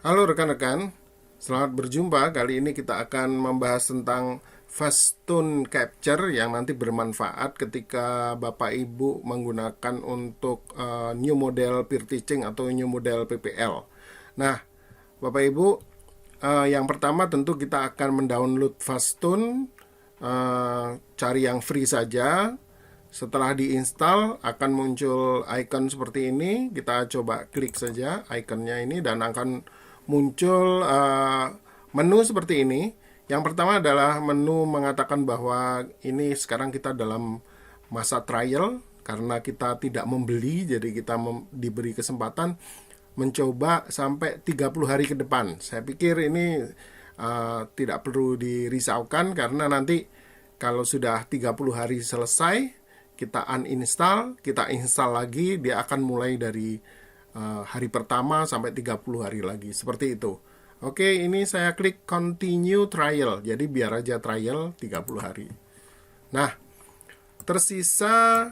Halo rekan-rekan, selamat berjumpa. Kali ini kita akan membahas tentang Facetune Capture yang nanti bermanfaat ketika Bapak Ibu menggunakan untuk new model peer teaching atau new model PPL. Nah, Bapak Ibu, yang pertama tentu kita akan mendownload Facetune, cari yang free saja. Setelah diinstal akan muncul icon seperti ini. Kita coba klik saja ikonnya ini dan akan muncul menu seperti ini. Yang pertama adalah menu mengatakan bahwa ini sekarang kita dalam masa trial karena kita tidak membeli, jadi kita diberi kesempatan mencoba sampai 30 hari ke depan. Saya pikir ini tidak perlu dirisaukan karena nanti kalau sudah 30 hari selesai, kita uninstall, kita install lagi, dia akan mulai dari hari pertama sampai 30 hari lagi, seperti itu. Oke, ini saya klik continue trial, jadi biar aja trial 30 hari. Nah, tersisa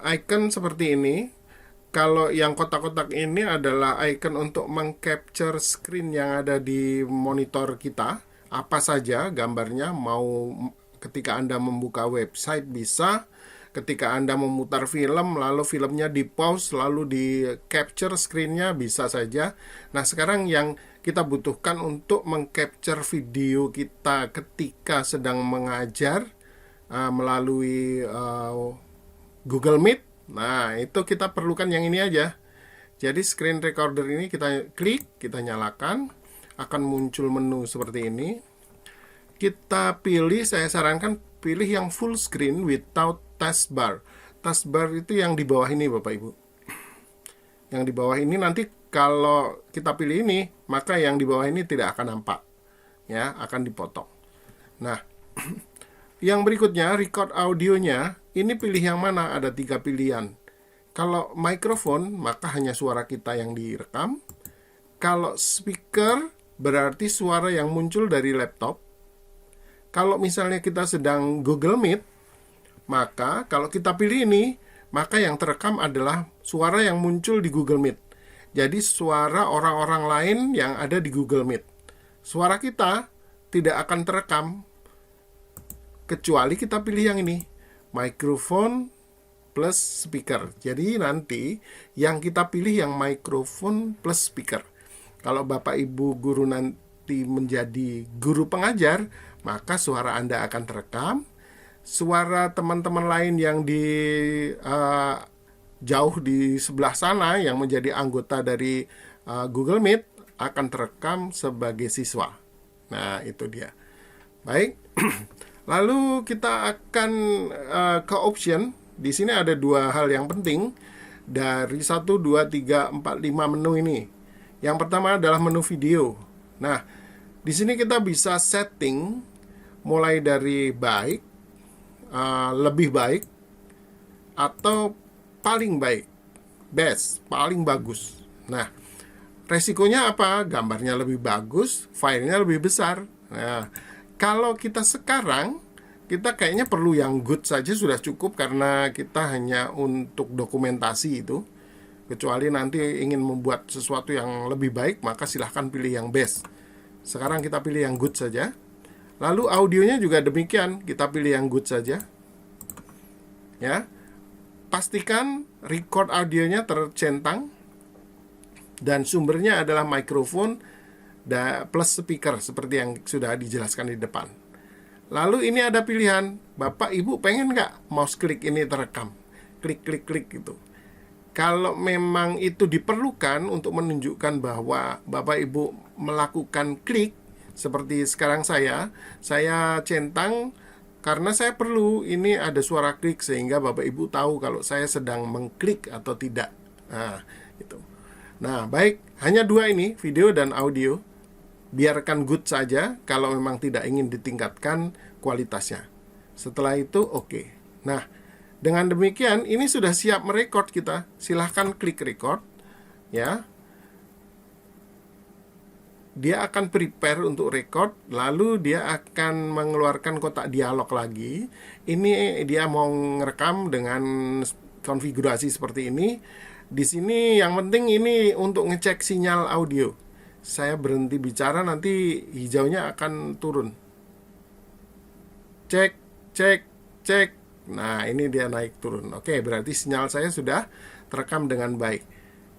icon seperti ini. Kalau yang kotak-kotak ini adalah icon untuk mengcapture screen yang ada di monitor kita, apa saja gambarnya, mau ketika Anda membuka website bisa, ketika Anda memutar film, lalu filmnya di pause, lalu di capture screen-nya bisa saja. Nah, sekarang yang kita butuhkan untuk mengcapture video kita ketika sedang mengajar melalui Google Meet. Nah, itu kita perlukan yang ini aja. Jadi screen recorder ini kita klik, kita nyalakan, akan muncul menu seperti ini. Kita pilih, saya sarankan pilih yang full screen without taskbar. Taskbar itu yang di bawah ini Bapak Ibu. Yang di bawah ini nanti kalau kita pilih ini, maka yang di bawah ini tidak akan nampak. Ya, akan dipotong. Nah, yang berikutnya record audionya, ini pilih yang mana? Ada 3 pilihan. Kalau mikrofon, maka hanya suara kita yang direkam. Kalau speaker, berarti suara yang muncul dari laptop. Kalau misalnya kita sedang Google Meet, maka kalau kita pilih ini, maka yang terekam adalah suara yang muncul di Google Meet. Jadi suara orang-orang lain yang ada di Google Meet. Suara kita tidak akan terekam, kecuali kita pilih yang ini, microphone plus speaker. Jadi nanti yang kita pilih yang microphone plus speaker. Kalau Bapak Ibu guru nanti menjadi guru pengajar, maka suara Anda akan terekam. Suara teman-teman lain yang di jauh di sebelah sana yang menjadi anggota dari Google Meet akan terekam sebagai siswa. Nah, itu dia. Baik. Lalu kita akan ke option. Di sini ada 2 hal yang penting dari 1, 2, 3, 4, 5 menu ini. Yang pertama adalah menu video. Nah, di sini kita bisa setting mulai dari baik, lebih baik, atau paling baik, best, paling bagus. Nah, resikonya apa? Gambarnya lebih bagus, filenya lebih besar. Nah, kalau kita sekarang, kita kayaknya perlu yang good saja sudah cukup karena kita hanya untuk dokumentasi itu. Kecuali nanti ingin membuat sesuatu yang lebih baik, maka silahkan pilih yang best. Sekarang kita pilih yang good saja. Lalu audionya juga demikian, kita pilih yang good saja. Ya. Pastikan record audionya tercentang dan sumbernya adalah mikrofon plus speaker seperti yang sudah dijelaskan di depan. Lalu ini ada pilihan, Bapak Ibu pengen nggak mouse klik ini terekam? Klik gitu. Kalau memang itu diperlukan untuk menunjukkan bahwa Bapak Ibu melakukan klik, seperti sekarang saya centang karena saya perlu ini ada suara klik sehingga Bapak Ibu tahu kalau saya sedang mengklik atau tidak. Nah, itu. Nah, baik, hanya 2 ini, video dan audio. Biarkan good saja kalau memang tidak ingin ditingkatkan kualitasnya. Setelah itu oke. Nah, dengan demikian ini sudah siap merekod kita. Silahkan klik record, ya. Dia akan prepare untuk record, lalu dia akan mengeluarkan kotak dialog lagi. Ini dia mau ngerekam dengan konfigurasi seperti ini. Di sini yang penting ini untuk ngecek sinyal audio. saya berhenti bicara, nanti hijaunya akan turun. Cek, cek, cek. Nah, ini dia naik turun. Oke, berarti sinyal saya sudah terekam dengan baik.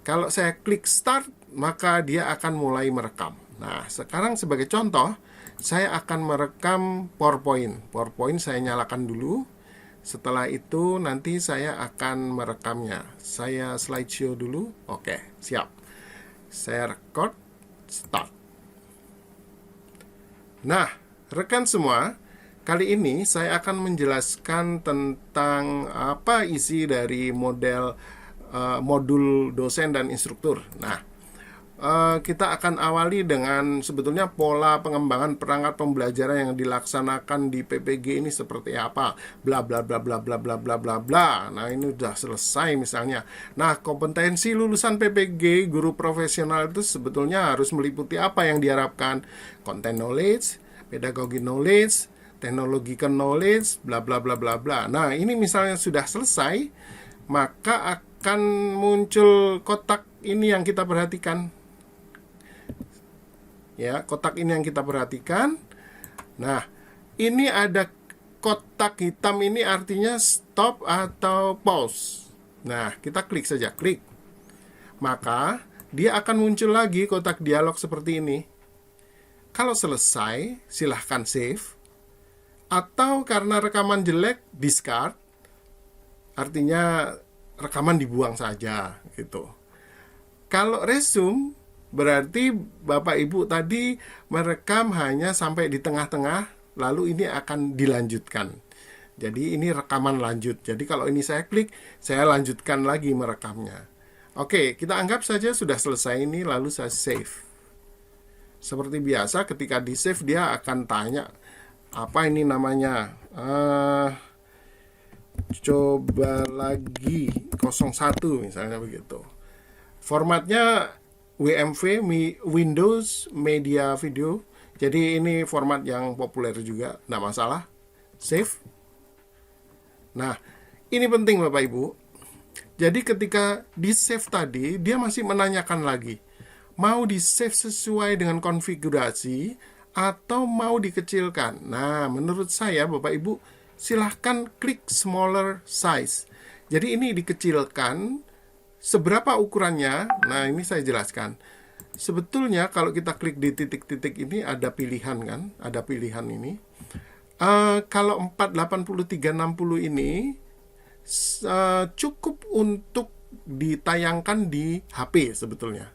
Kalau saya klik start, maka dia akan mulai merekam. Nah, sekarang sebagai contoh, saya akan merekam PowerPoint. PowerPoint saya nyalakan dulu. Setelah itu nanti saya akan merekamnya. Saya slideshow dulu. Oke, siap. Saya record, start. Nah, rekan semua, kali ini saya akan menjelaskan tentang apa isi dari modul dosen dan instruktur. Nah, kita akan awali dengan sebetulnya pola pengembangan perangkat pembelajaran yang dilaksanakan di PPG ini seperti apa, bla bla bla bla bla bla bla bla bla. Nah, ini sudah selesai misalnya. Nah, kompetensi lulusan PPG guru profesional itu sebetulnya harus meliputi apa yang diharapkan: content knowledge, pedagogi knowledge, technological knowledge, bla bla bla bla bla. Nah, ini misalnya sudah selesai, maka akan muncul kotak ini yang kita perhatikan. Ya, kotak ini yang kita perhatikan. Nah, ini ada kotak hitam, ini artinya stop atau pause. Nah, kita klik saja, klik. Maka dia akan muncul lagi kotak dialog seperti ini. Kalau selesai, silahkan save. Atau karena rekaman jelek, discard. Artinya rekaman dibuang saja gitu. Kalau resume, berarti Bapak Ibu tadi merekam hanya sampai di tengah-tengah, lalu ini akan dilanjutkan. Jadi ini rekaman lanjut. Jadi kalau ini saya klik, saya lanjutkan lagi merekamnya. Oke, kita anggap saja sudah selesai ini, lalu saya save. Seperti biasa, ketika di save dia akan tanya, apa ini namanya? Coba lagi 01 misalnya begitu. Formatnya WMV, Windows Media Video. Jadi ini format yang populer juga, tidak masalah. Save. Nah, ini penting Bapak Ibu. Jadi ketika di save tadi, dia masih menanyakan lagi, mau di save sesuai dengan konfigurasi atau mau dikecilkan. Nah, menurut saya Bapak Ibu silahkan klik smaller size. Jadi ini dikecilkan. Seberapa ukurannya? Nah, ini saya jelaskan. Sebetulnya kalau kita klik di titik-titik ini ada pilihan kan? Ada pilihan ini. Kalau 480 360 ini cukup untuk ditayangkan di HP sebetulnya.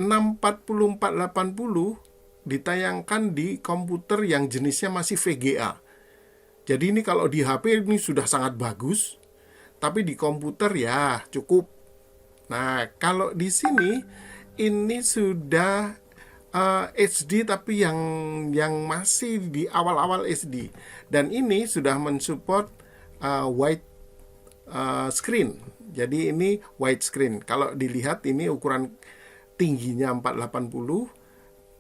640 480 ditayangkan di komputer yang jenisnya masih VGA. Jadi ini kalau di HP ini sudah sangat bagus, tapi di komputer ya cukup. Nah, kalau di sini ini sudah HD tapi yang masih di awal-awal HD, dan ini sudah mensupport wide screen. Jadi ini wide screen. Kalau dilihat ini ukuran tingginya 480,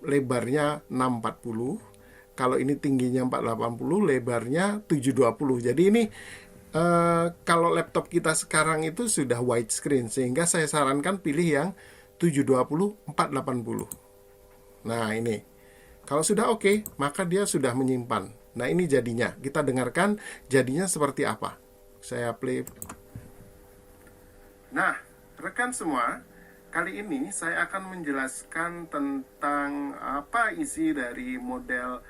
lebarnya 640. Kalau ini tingginya 480, lebarnya 720. Jadi ini kalau laptop kita sekarang itu sudah wide screen, sehingga saya sarankan pilih yang 720 480. Nah, ini. Kalau sudah oke, maka dia sudah menyimpan. Nah, ini jadinya. Kita dengarkan jadinya seperti apa. Saya play. Nah, rekan semua, kali ini saya akan menjelaskan tentang apa isi dari model.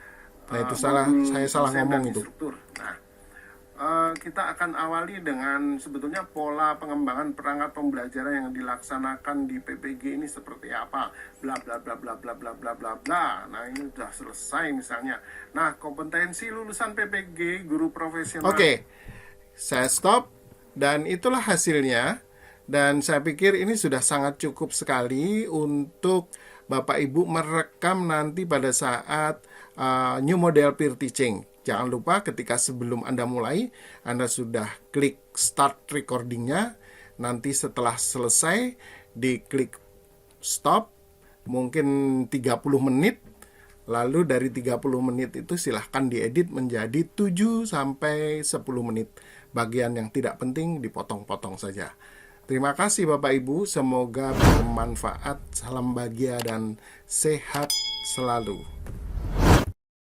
Nah, itu saya salah ngomong itu. Nah, kita akan awali dengan sebetulnya pola pengembangan perangkat pembelajaran yang dilaksanakan di PPG ini seperti apa, bla bla bla bla bla bla bla bla bla. Nah, ini sudah selesai misalnya. Nah, kompetensi lulusan PPG guru profesional. Oke, saya stop, dan itulah hasilnya. Dan saya pikir ini sudah sangat cukup sekali untuk Bapak Ibu merekam nanti pada saat new model peer teaching. Jangan lupa ketika sebelum Anda mulai, Anda sudah klik start recordingnya. Nanti setelah selesai, diklik stop, mungkin 30 menit. Lalu dari 30 menit itu silahkan diedit menjadi 7-10 menit. Bagian yang tidak penting dipotong-potong saja. Terima kasih Bapak Ibu, semoga bermanfaat. Salam bahagia dan sehat selalu.